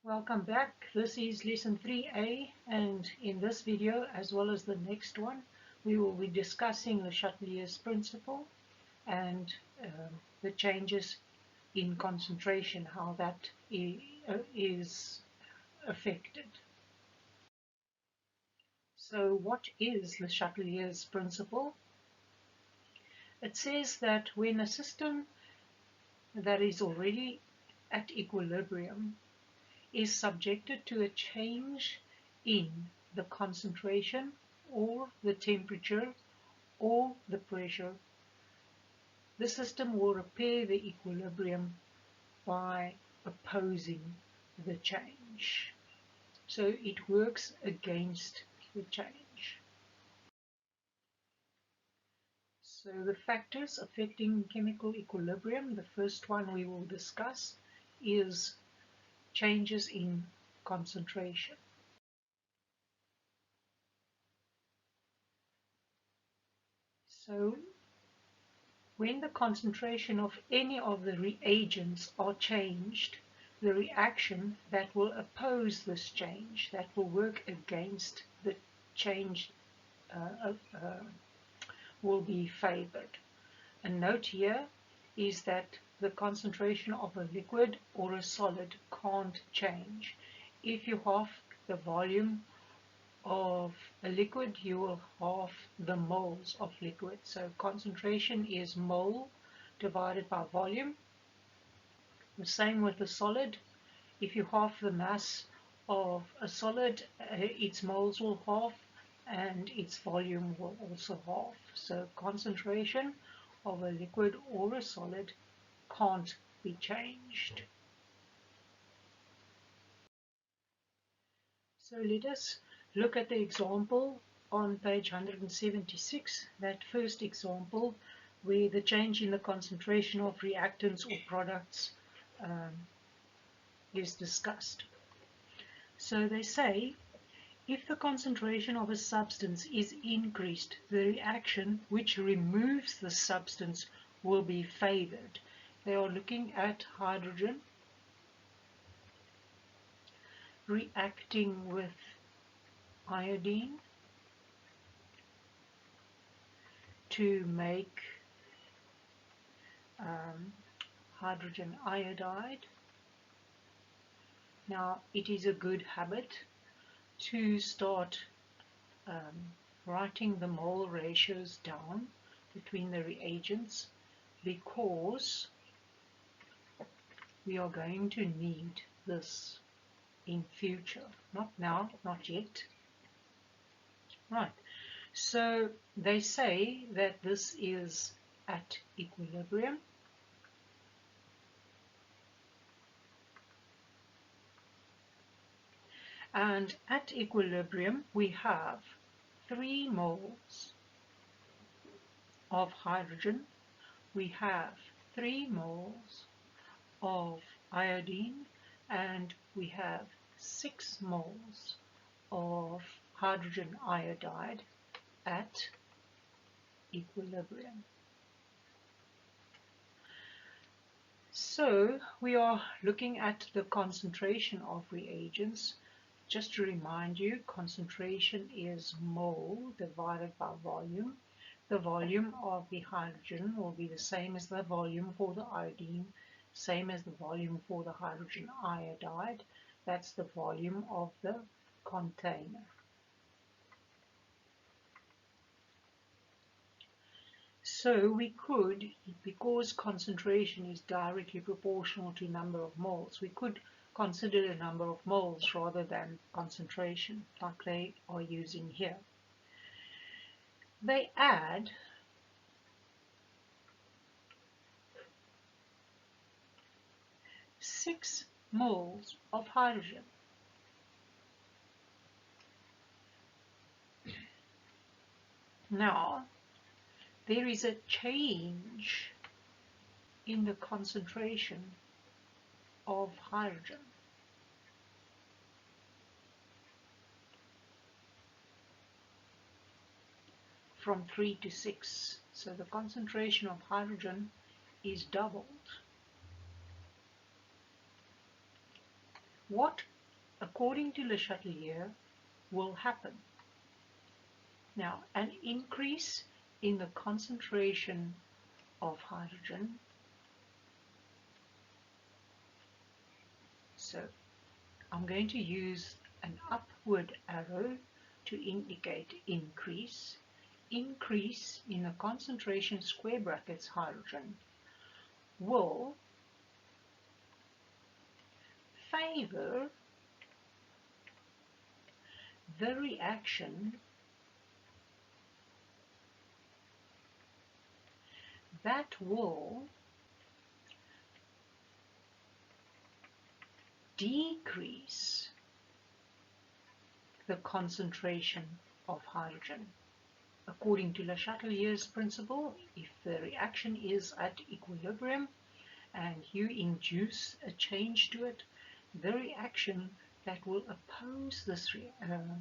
Welcome back. This is lesson 3A, and in this video, as well as the next one, we will be discussing the Chateliers Principle and the changes in concentration, how that is affected. So what is the Chateliers Principle? It says that when a system that is already at equilibrium is subjected to a change in the concentration or the temperature or the pressure, the system will repair the equilibrium by opposing the change. So it works against the change. So the factors affecting chemical equilibrium, the first one we will discuss is changes in concentration. So when the concentration of any of the reagents are changed, the reaction that will oppose this change, that will work against the change, will be favored. A note here is that the concentration of a liquid or a solid can't change. If you halve the volume of a liquid, you will halve the moles of liquid. So concentration is mole divided by volume. The same with the solid. If you halve the mass of a solid, its moles will halve and its volume will also halve. So concentration of a liquid or a solid can't be changed. So let us look at the example on page 176, that first example where the change in the concentration of reactants or products is discussed. So they say, if the concentration of a substance is increased, the reaction which removes the substance will be favored. They are looking at hydrogen reacting with iodine to make hydrogen iodide. Now, it is a good habit to start writing the mole ratios down between the reagents, because we are going to need this in future. Not now, not yet. Right. So they say that this is at equilibrium. And at equilibrium, we have 3 moles of hydrogen. We have 3 moles of iodine, and we have 6 moles of hydrogen iodide at equilibrium. So we are looking at the concentration of reagents. Just to remind you, concentration is mole divided by volume. The volume of the hydrogen will be the same as the volume for the iodine, same as the volume for the hydrogen iodide. That's the volume of the container. So we could, because concentration is directly proportional to number of moles, we could consider the number of moles rather than concentration, like they are using here. They add six moles of hydrogen. Now, there is a change in the concentration of hydrogen. From 3 to 6. So the concentration of hydrogen is doubled. What, according to Le Chatelier, will happen? Now, an increase in the concentration of hydrogen. So I'm going to use an upward arrow to indicate increase. Increase in the concentration square brackets hydrogen will favor the reaction that will decrease the concentration of hydrogen. According to Le Chatelier's principle, if the reaction is at equilibrium and you induce a change to it, the reaction that will oppose this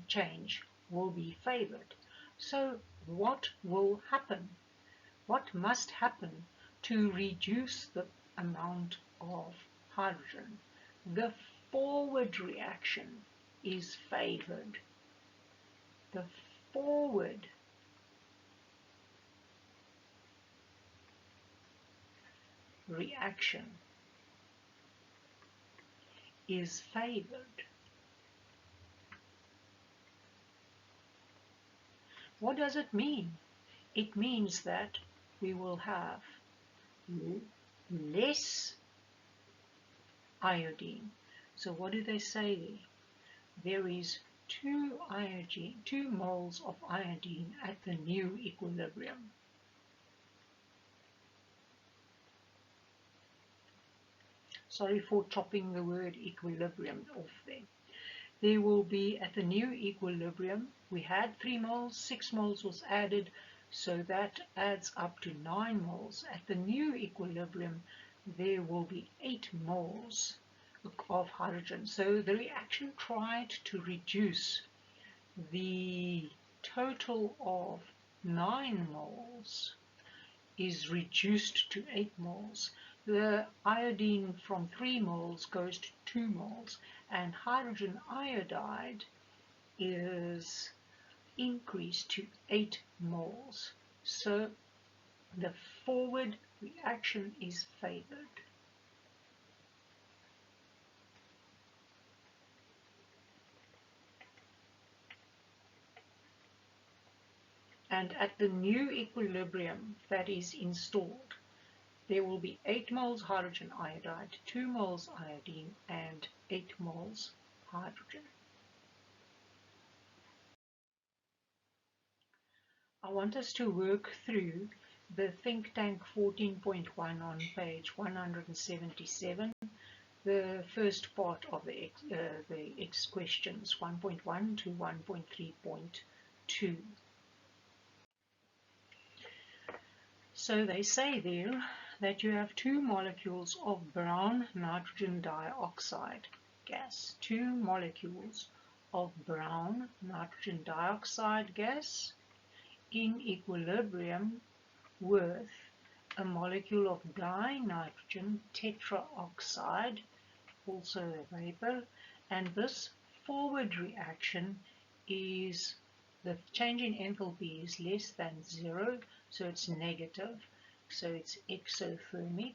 change will be favored. So what will happen? What must happen to reduce the amount of hydrogen? The forward reaction is favored. The forward reaction is favored. What does it mean? It means that we will have less iodine. So what do they say there? There is 2 moles of iodine at the new equilibrium. Sorry for chopping the word equilibrium off there. There will be, at the new equilibrium, we had 3 moles, 6 moles was added, so that adds up to 9 moles. At the new equilibrium, there will be 8 moles of hydrogen. So the reaction tried to reduce the total of 9 moles is reduced to 8 moles. The iodine from 3 moles goes to 2 moles, and hydrogen iodide is increased to 8 moles. So the forward reaction is favored. And at the new equilibrium that is installed, there will be 8 moles hydrogen iodide, 2 moles iodine, and 8 moles hydrogen. I want us to work through the Thinktank 14.1 on page 177, the first part of the X questions 1.1 to 1.3.2. So they say there that you have 2 molecules of brown nitrogen dioxide gas, 2 molecules of brown nitrogen dioxide gas in equilibrium with a molecule of dinitrogen tetraoxide, also a vapor, and this forward reaction is, the change in enthalpy is less than 0, so it's negative, so it's exothermic.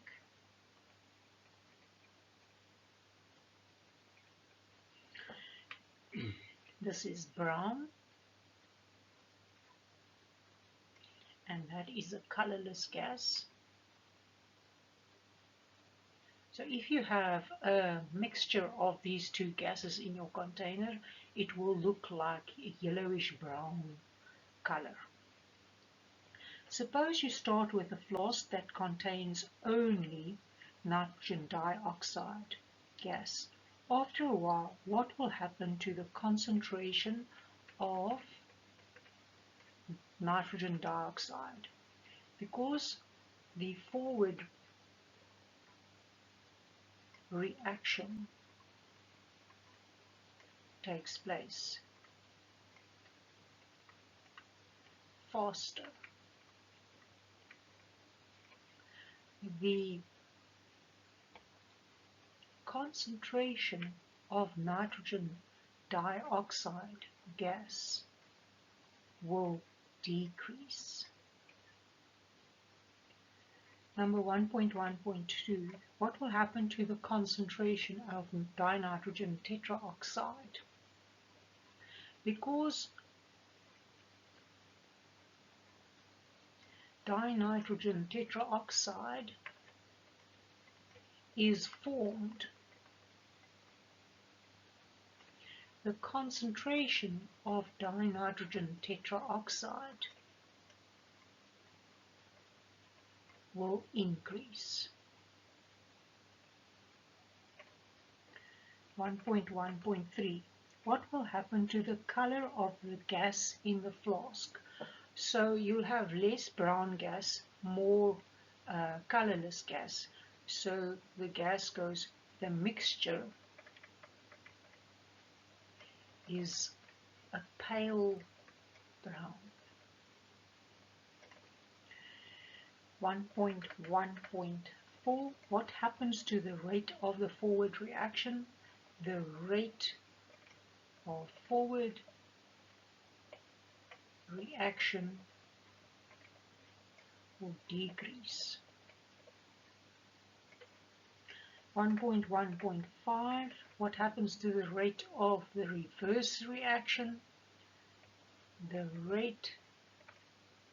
This is brown, and that is a colorless gas. So if you have a mixture of these 2 gases in your container, it will look like a yellowish brown color. Suppose you start with a flask that contains only nitrogen dioxide gas. After a while, what will happen to the concentration of nitrogen dioxide? Because the forward reaction takes place faster, the concentration of nitrogen dioxide gas will decrease. Number 1.1.2. What will happen to the concentration of dinitrogen tetroxide? Because dinitrogen tetroxide is formed, the concentration of dinitrogen tetroxide will increase. 1.1.3. What will happen to the color of the gas in the flask? So you'll have less brown gas, more colorless gas. So the gas goes, the mixture is a pale brown. 1.1.4. What happens to the rate of the forward reaction? The rate of forward reaction will decrease. 1.1.5. What happens to the rate of the reverse reaction? The rate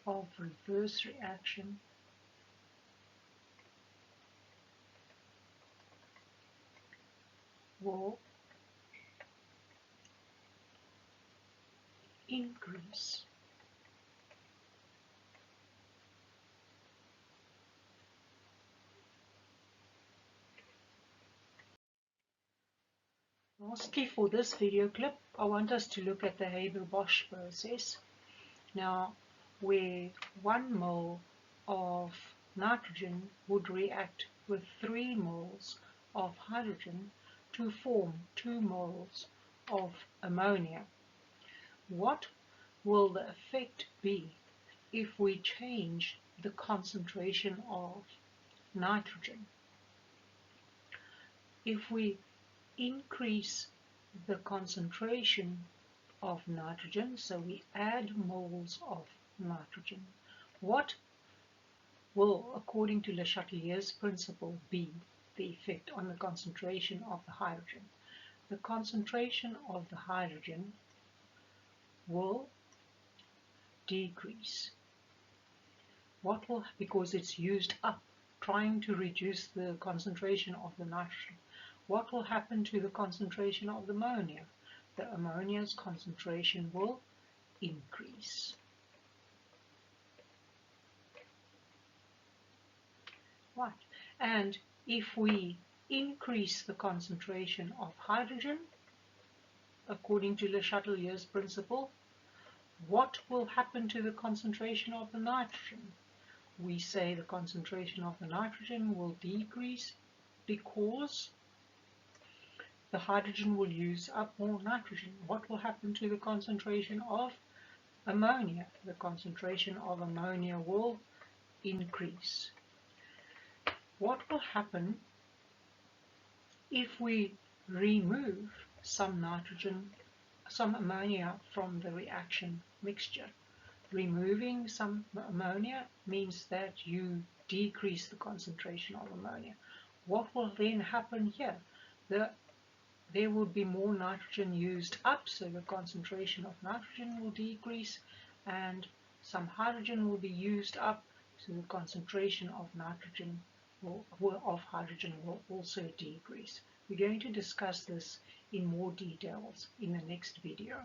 of reverse reaction will increase. Lastly, for this video clip, I want us to look at the Haber-Bosch process. Now, where 1 mole of nitrogen would react with 3 moles of hydrogen to form 2 moles of ammonia. What will the effect be if we change the concentration of nitrogen? If we increase the concentration of nitrogen, so we add moles of nitrogen, what will, according to Chateliers Principle, be the effect on the concentration of the hydrogen? The concentration of the hydrogen will decrease. What will, because it's used up trying to reduce the concentration of the nitrogen. What will happen to the concentration of the ammonia? The ammonia's concentration will increase. Right. And if we increase the concentration of hydrogen, according to Le Chatelier's principle, what will happen to the concentration of the nitrogen? We say the concentration of the nitrogen will decrease because the hydrogen will use up more nitrogen. What will happen to the concentration of ammonia? The concentration of ammonia will increase. What will happen if we remove some nitrogen, some ammonia from the reaction mixture? Removing some ammonia means that you decrease the concentration of ammonia. What will then happen here? There will be more nitrogen used up, so the concentration of nitrogen will decrease, and some hydrogen will be used up, so the concentration of hydrogen will also decrease. We're going to discuss this in more details in the next video.